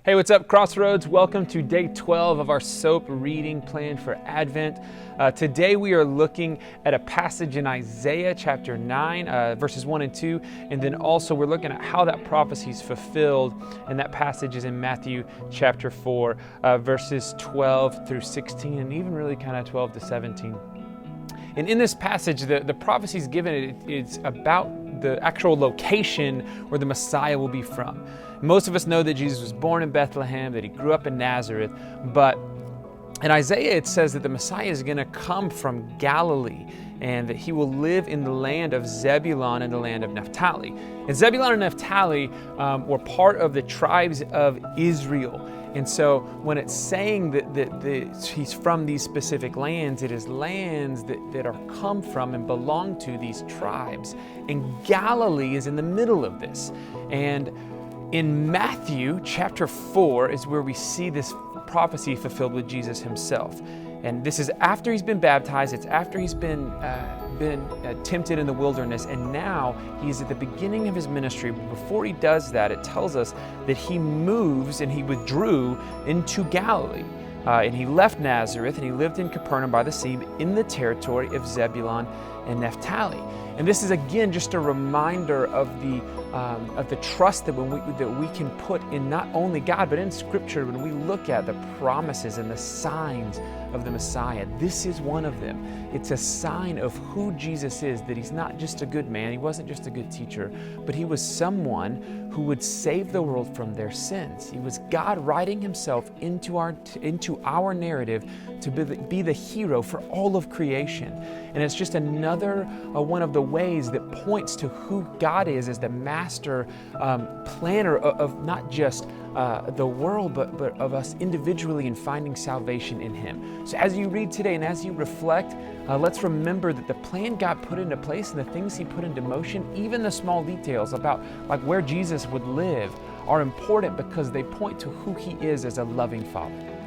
Hey, what's up, Crossroads? Welcome to day 12 of our SOAP reading plan for Advent. Today we are looking at a passage in Isaiah chapter 9, verses 1 and 2, and then also we're looking at how that prophecy is fulfilled, and that passage is in Matthew chapter 4, verses 12 through 16, and even really kind of 12 to 17. And in this passage, the prophecy is given, it's about the actual location where the Messiah will be from. Most of us know that Jesus was born in Bethlehem, that he grew up in Nazareth, but in Isaiah it says that the Messiah is going to come from Galilee and that he will live in the land of Zebulun and the land of Naphtali. And Zebulun and Naphtali were part of the tribes of Israel. And so when it's saying that he's from these specific lands, it is lands that are come from and belong to these tribes. And Galilee is in the middle of this. And in Matthew chapter 4 is where we see this prophecy fulfilled with Jesus himself. And this is after he's been baptized, it's after he's been tempted in the wilderness, and now he's at the beginning of his ministry. But before he does that, it tells us that he moves and he withdrew into Galilee. And he left Nazareth and he lived in Capernaum by the sea in the territory of Zebulun and Naphtali. And this is again just a reminder of the trust that we can put in not only God but in Scripture. When we look at the promises and the signs of the Messiah, this is one of them. It's a sign of who Jesus is, that he's not just a good man, he wasn't just a good teacher, but he was someone who would save the world from their sins. He was God writing himself into our narrative to be the hero for all of creation. And it's just another one of the ways that points to who God is as the master planner of not just the world, but of us individually in finding salvation in him. So as you read today and as you reflect, let's remember that the plan God put into place and the things he put into motion, even the small details about like where Jesus would live, are important because they point to who he is as a loving Father.